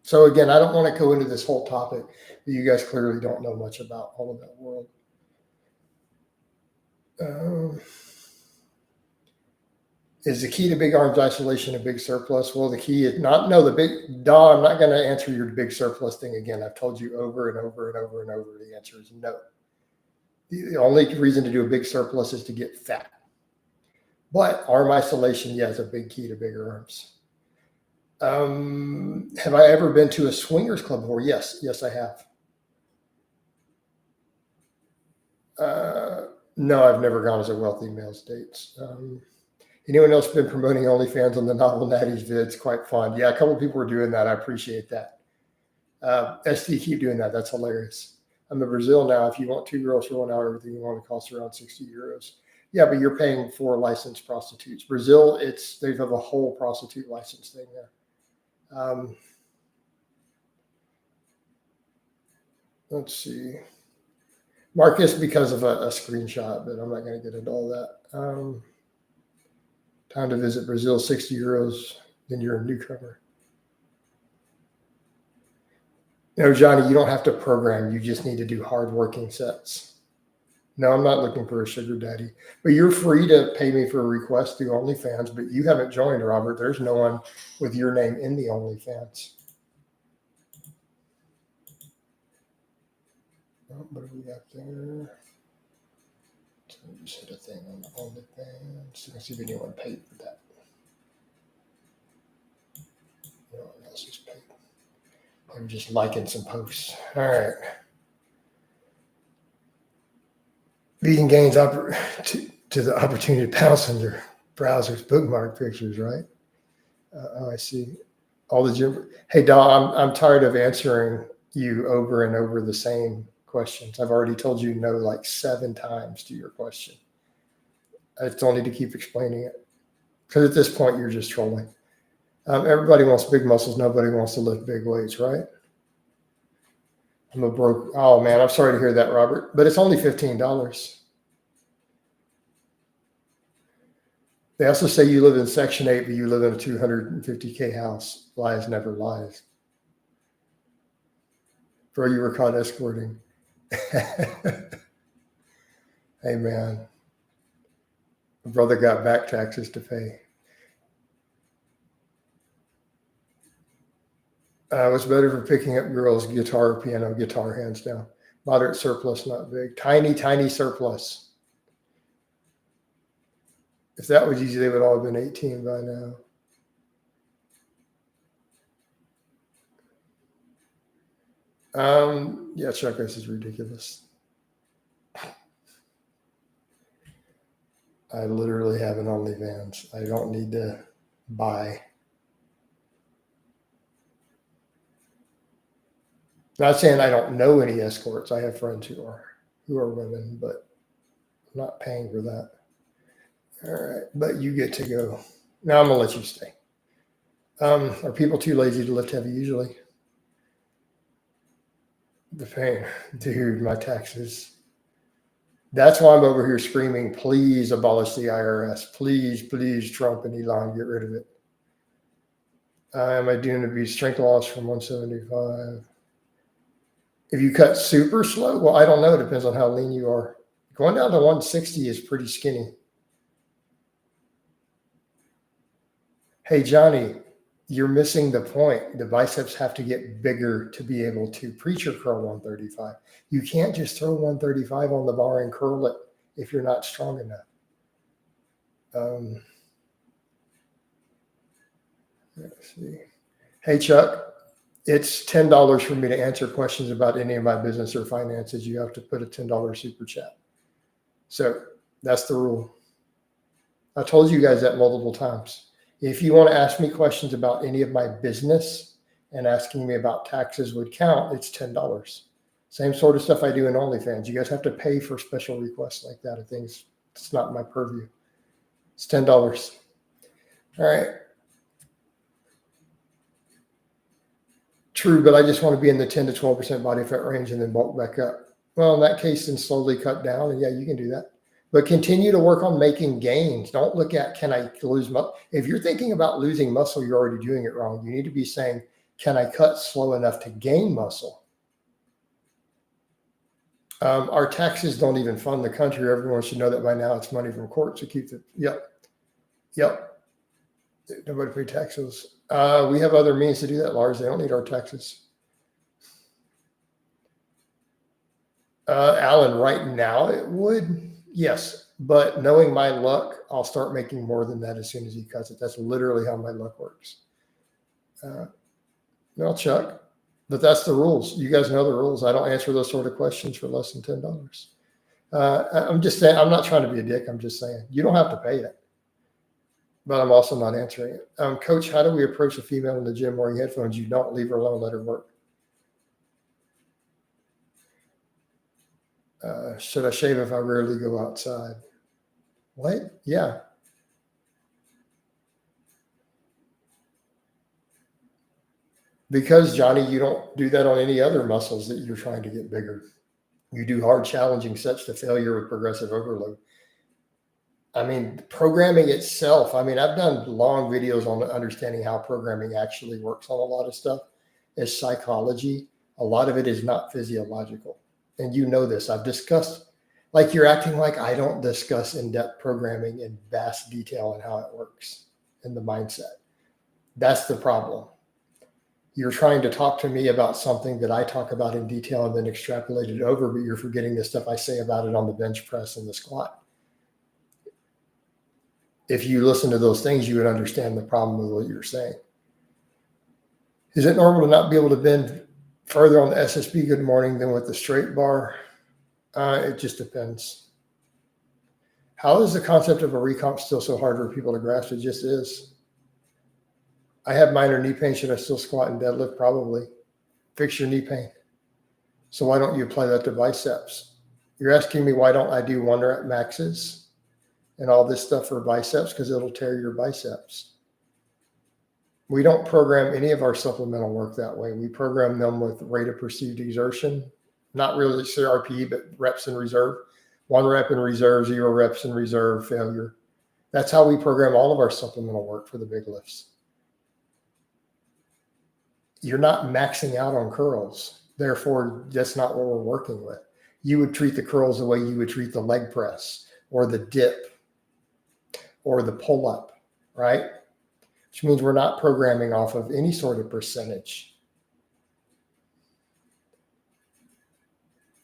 So again, I don't want to go into this whole topic, but you guys clearly don't know much about all of that world. Is the key to big arms isolation a big surplus? Well, the key is I'm not going to answer your big surplus thing again. I've told you over and over and over and over. The answer is no. The only reason to do a big surplus is to get fat. But arm isolation, yeah, is a big key to bigger arms. Have I ever been to a swingers club before? Yes, I have. No, I've never gone as a wealthy male's dates. Anyone else been promoting OnlyFans on the Novel Natties vids? Quite fun. Yeah, a couple of people were doing that. I appreciate that. SD, keep doing that. That's hilarious. I'm in Brazil now. If you want 2 girls for 1 hour, everything you want to cost around 60 euros. Yeah, but you're paying for licensed prostitutes. Brazil, they have a whole prostitute license thing there. Let's see. Marcus, because of a screenshot, but I'm not going to get into all that. Time to visit Brazil, 60 euros, then you're a newcomer. No, Johnny, you don't have to program. You just need to do hard-working sets. No, I'm not looking for a sugar daddy. But you're free to pay me for a request through OnlyFans, but you haven't joined, Robert. There's no one with your name in the OnlyFans. Oh, what do we got there? So we just hit a thing on the OnlyFans. Let's see if anyone paid for that. No one else is paid. I'm just liking some posts. All right. Vegan gains to the opportunity to pounce on your browser's bookmark pictures, right? I see. All the gym. Hey, Dawn, I'm tired of answering you over and over the same questions. I've already told you no like 7 times to your question. I don't need to keep explaining it because at this point you're just trolling. Everybody wants big muscles. Nobody wants to lift big weights, right? I'm a broke. Oh man, I'm sorry to hear that, Robert. But it's only $15. They also say you live in Section 8, but you live in a 250K house. Lies never lies. Bro, you were caught escorting. Hey man, my brother got back taxes to pay. What's better for picking up girls? Guitar or piano? Guitar, hands down. Moderate surplus, not big. Tiny surplus. If that was easy, they would all have been 18 by now. Yeah, Chuck, this is ridiculous. I literally have an OnlyFans. I don't need to buy. Not saying I don't know any escorts. I have friends who who are women, but I'm not paying for that. All right, but you get to go. Now I'm gonna let you stay. Are people too lazy to lift heavy usually? The pain, dude, my taxes. That's why I'm over here screaming, please abolish the IRS. Please, please, Trump and Elon, get rid of it. Am I doing to be strength loss from 175? If you cut super slow, well, I don't know. It depends on how lean you are. Going down to 160 is pretty skinny. Hey, Johnny, you're missing the point. The biceps have to get bigger to be able to preacher curl 135. You can't just throw 135 on the bar and curl it if you're not strong enough. Let's see. Hey, Chuck, it's $10 for me to answer questions about any of my business or finances. You have to put a $10 super chat. So that's the rule. I told you guys that multiple times. If you want to ask me questions about any of my business and asking me about taxes would count, it's $10. Same sort of stuff I do in OnlyFans. You guys have to pay for special requests like that. I think it's not my purview. It's $10. All right. True, but I just want to be in the 10 to 12% body fat range and then bulk back up. Well, in that case, then slowly cut down. And yeah, you can do that. But continue to work on making gains. Don't look at, can I lose muscle? If you're thinking about losing muscle, you're already doing it wrong. You need to be saying, can I cut slow enough to gain muscle? Our taxes don't even fund the country. Everyone should know that by now. It's money from court to keep the, yep. Nobody pay taxes. We have other means to do that, Lars. They don't need our taxes. Alan, right now it would, yes. But knowing my luck, I'll start making more than that as soon as he cuts it. That's literally how my luck works. No, Chuck, but that's the rules. You guys know the rules. I don't answer those sort of questions for less than $10. I'm just saying, I'm not trying to be a dick. I'm just saying, you don't have to pay it. But I'm also not answering it. Coach, how do we approach a female in the gym wearing headphones? You don't leave her alone, let her work. Should I shave if I rarely go outside? What? Yeah. Because, Johnny, you don't do that on any other muscles that you're trying to get bigger. You do hard, challenging sets to failure with progressive overload. I mean, programming itself, I mean, I've done long videos on understanding how programming actually works on a lot of stuff. It's psychology. A lot of it is not physiological. And you know this. I've discussed, like you're acting like I don't discuss in-depth programming in vast detail and how it works in the mindset. That's the problem. You're trying to talk to me about something that I talk about in detail and then extrapolate it over, but you're forgetting the stuff I say about it on the bench press and the squat. If you listen to those things, you would understand the problem with what you're saying. Is it normal to not be able to bend further on the SSB good morning than with the straight bar? It just depends. How is the concept of a recomp still so hard for people to grasp? It just is. I have minor knee pain. Should I still squat and deadlift? Probably. Fix your knee pain. So why don't you apply that to biceps? You're asking me why don't I do 1 rep maxes and all this stuff for biceps? Because it'll tear your biceps. We don't program any of our supplemental work that way. We program them with rate of perceived exertion, not really CRP, but reps in reserve. 1 rep in reserve, 0 reps in reserve, failure. That's how we program all of our supplemental work for the big lifts. You're not maxing out on curls. Therefore, that's not what we're working with. You would treat the curls the way you would treat the leg press or the dip or the pull-up, right? Which means we're not programming off of any sort of percentage.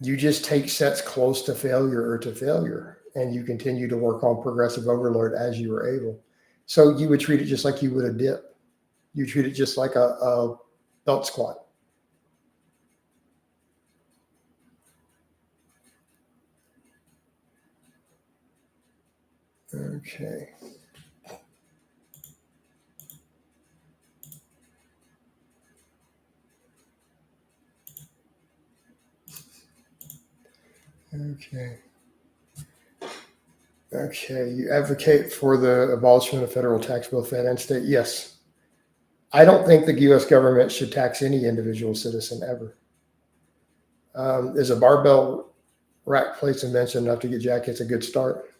You just take sets close to failure or to failure, and you continue to work on progressive overload as you are able. So you would treat it just like you would a dip. You treat it just like a belt squat. Okay. Okay. Okay. You advocate for the abolishment of federal tax, both fed and state? Yes. I don't think the U.S. government should tax any individual citizen ever. Is a barbell rack place invention enough to get jackets a good start?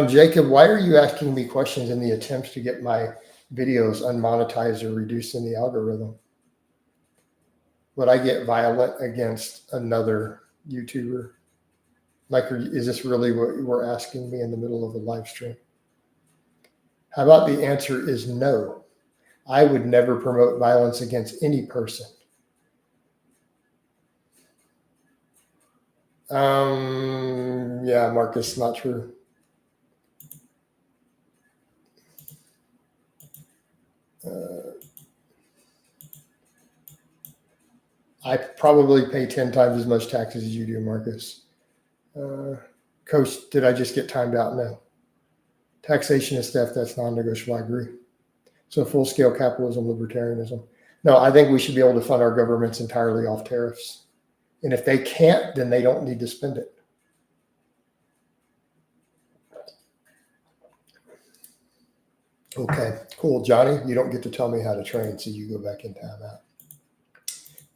Jacob, why are you asking me questions in the attempts to get my videos unmonetized or reduced in the algorithm? Would I get violent against another YouTuber? Like, is this really what you were asking me in the middle of a live stream? How about the answer is no. I would never promote violence against any person. Yeah, Marcus, not true. I probably pay 10 times as much taxes as you do, Marcus. Coach, did I just get timed out? No. Taxation is theft. That's non-negotiable. I agree. So full-scale capitalism, libertarianism. No, I think we should be able to fund our governments entirely off tariffs. And if they can't, then they don't need to spend it. Okay, cool. Johnny, you don't get to tell me how to train, so you go back in timeout.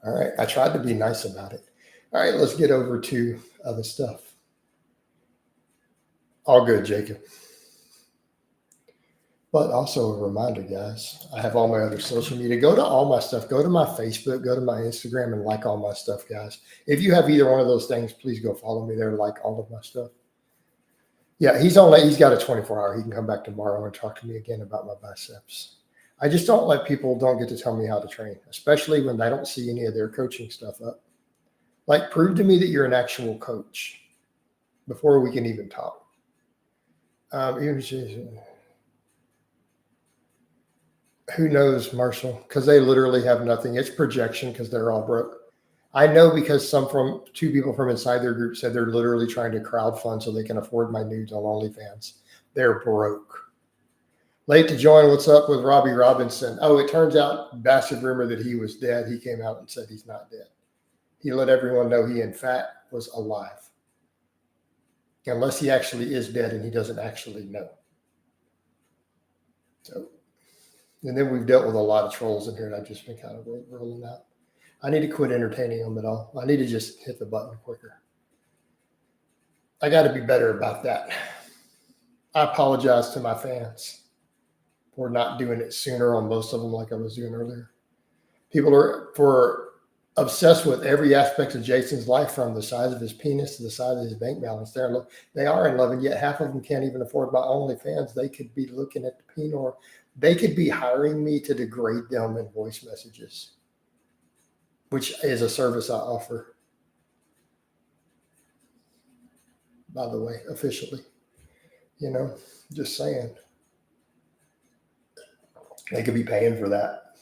All right, I tried to be nice about it. All right, let's get over to other stuff. All good, Jacob. But also a reminder, guys, I have all my other social media. Go to all my stuff. Go to my Facebook, go to my Instagram, and like all my stuff, guys. If you have either one of those things, please go follow me there, like all of my stuff. Yeah, he's got a 24-hour. He can come back tomorrow and talk to me again about my biceps. I just don't let people don't get to tell me how to train, especially when they don't see any of their coaching stuff up. Like, prove to me that you're an actual coach before we can even talk. Who knows, Marshall? Because they literally have nothing. It's projection because they're all broke. I know because two people from inside their group said they're literally trying to crowdfund so they can afford my nudes on OnlyFans. They're broke. Late to join. What's up with Robbie Robinson? Oh, it turns out, bastard rumor that he was dead. He came out and said he's not dead. He let everyone know he, in fact, was alive. Unless he actually is dead and he doesn't actually know. So, and then we've dealt with a lot of trolls in here, and I've just been kind of rolling out. I need to quit entertaining them at all. I need to just hit the button quicker. I got to be better about that. I apologize to my fans for not doing it sooner on most of them like I was doing earlier. People are obsessed with every aspect of Jason's life, from the size of his penis to the size of his bank balance. They are in love, and yet half of them can't even afford my OnlyFans. They could be looking at the penor. They could be hiring me to degrade them in voice messages, which is a service I offer, by the way, officially. Just saying. They could be paying for that.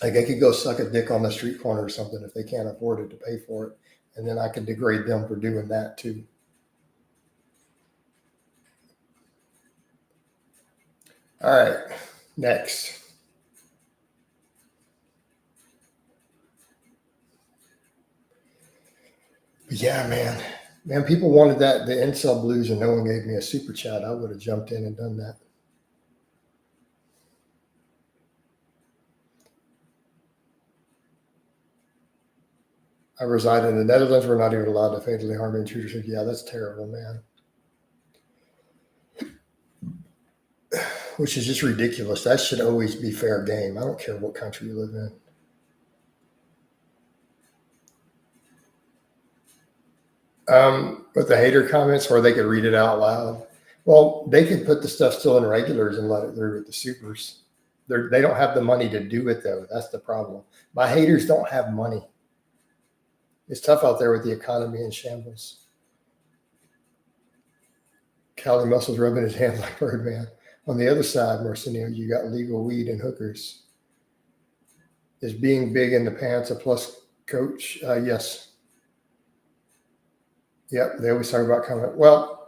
Like, they could go suck a dick on the street corner or something if they can't afford it to pay for it. And then I could degrade them for doing that too. All right, next. But yeah, man, people wanted the incel blues, and no one gave me a super chat. I would have jumped in and done that. I reside in the Netherlands. We're not even allowed to fatally harm intruders. Yeah, that's terrible, man. Which is just ridiculous. That should always be fair game. I don't care what country you live in. With the hater comments where they could read it out loud. Well, they could put the stuff still in regulars and let it through with the supers. They don't have the money to do it, though. That's the problem. My haters don't have money. It's tough out there with the economy in shambles. Cali Muscles rubbing his hand like Birdman. On the other side, Marcinio, you got legal weed and hookers. Is being big in the pants a plus, coach? Yes. Yep, they always talk about coming. Well,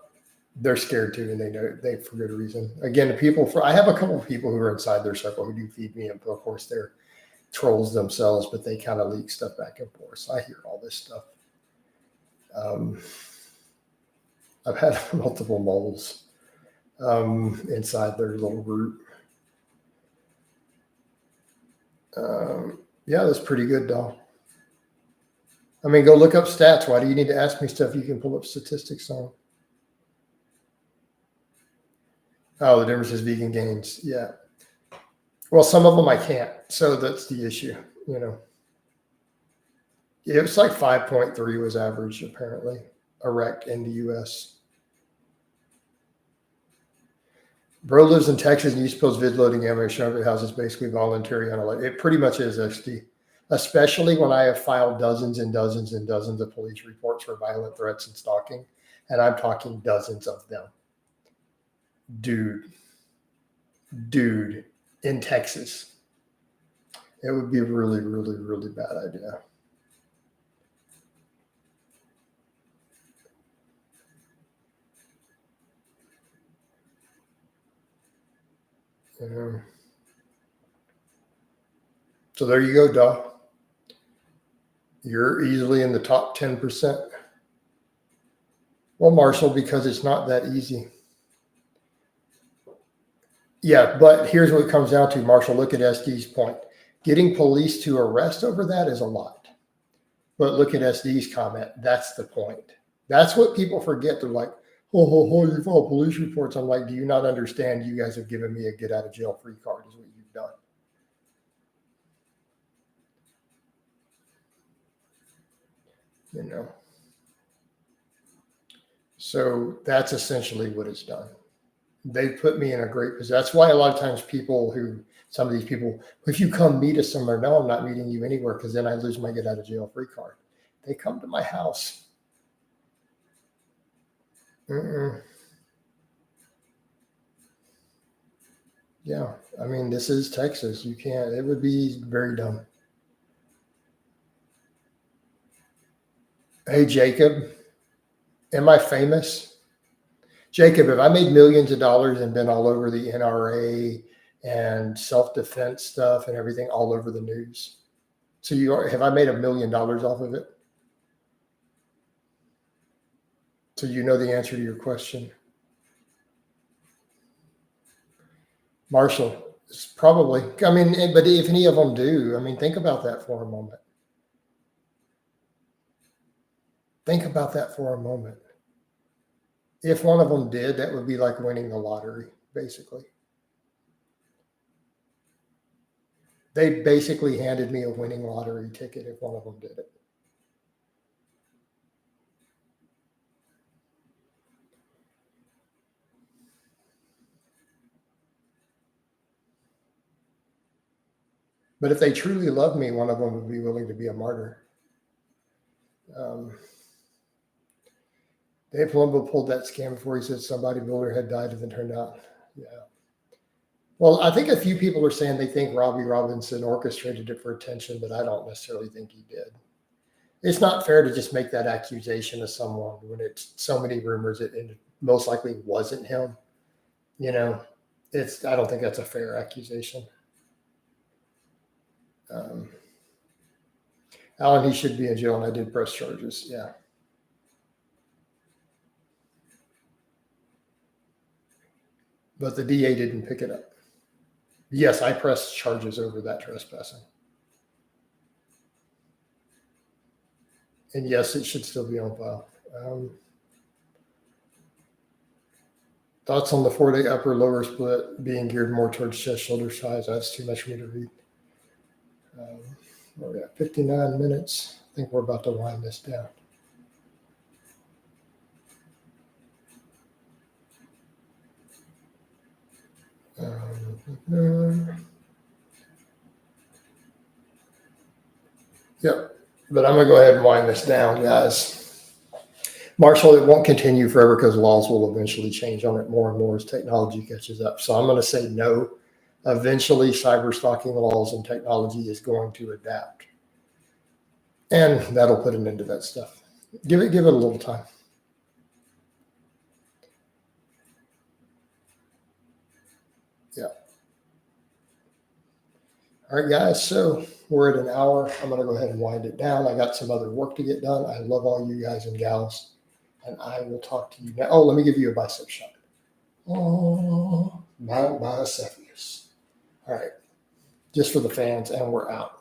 they're scared too, and they know they for good reason. Again, I have a couple of people who are inside their circle who do feed me, and of course they're trolls themselves, but they kind of leak stuff back and forth. So I hear all this stuff. I've had multiple moles inside their little group. Yeah, that's pretty good, doll. I mean, go look up stats. Why do you need to ask me stuff you can pull up statistics on? Oh, the difference is vegan gains. Yeah. Well, some of them I can't. So that's the issue, you know. It was like 5.3 was average, apparently, erect in the U.S. Bro lives in Texas and you suppose vid loading ammo at house is basically voluntary unallocated. It pretty much is, XD. Especially when I have filed dozens and dozens and dozens of police reports for violent threats and stalking. And I'm talking dozens of them. Dude, in Texas. It would be a really, really, really bad idea. So there you go, Doc. You're easily in the top 10%. Well, Marshall, because it's not that easy. Yeah, but here's what it comes down to, Marshall. Look at SD's point. Getting police to arrest over that is a lot. But look at SD's comment. That's the point. That's what people forget. They're like, oh, you file police reports. I'm like, do you not understand? You guys have given me a get out of jail free card is what you've done. You know. So that's essentially what it's done. They put me in a great position. That's why a lot of times some of these people, if you come meet us somewhere, no, I'm not meeting you anywhere because then I lose my get out of jail free card. They come to my house. Yeah, I mean, this is Texas. You can't, it would be very dumb. Hey, Jacob, am I famous? Jacob, if I made millions of dollars and been all over the NRA and self-defense stuff and everything all over the news. So have I made $1 million off of it? So you know the answer to your question. Marshall, it's probably, I mean, but if any of them do, I mean, think about that for a moment. Think about that for a moment. If one of them did, that would be like winning the lottery, basically. They basically handed me a winning lottery ticket if one of them did it. But if they truly love me, one of them would be willing to be a martyr. Dave Palumbo pulled that scam before. He said somebody builder had died and then turned out. Yeah. Well, I think a few people are saying they think Robbie Robinson orchestrated it for attention, but I don't necessarily think he did. It's not fair to just make that accusation of someone when it's so many rumors that it most likely wasn't him. You know, I don't think that's a fair accusation. Alan, he should be in jail, and I did press charges. Yeah. But the DA didn't pick it up. Yes, I pressed charges over that trespassing. And yes, it should still be on file. Thoughts on the 4-day upper lower split being geared more towards chest shoulder size? That's too much for me to read. We're at 59 minutes. I think we're about to wind this down. Yep. But I'm going to go ahead and wind this down, guys. Marshall, it won't continue forever because laws will eventually change on it more and more as technology catches up. So I'm going to say no. Eventually, cyber stalking laws and technology is going to adapt. And that'll put an end to that stuff. Give it a little time. Yeah. All right, guys. So we're at an hour. I'm going to go ahead and wind it down. I got some other work to get done. I love all you guys and gals. And I will talk to you now. Oh, let me give you a bicep shot. Oh, Mount Bicephus. All right. Just for the fans, and we're out.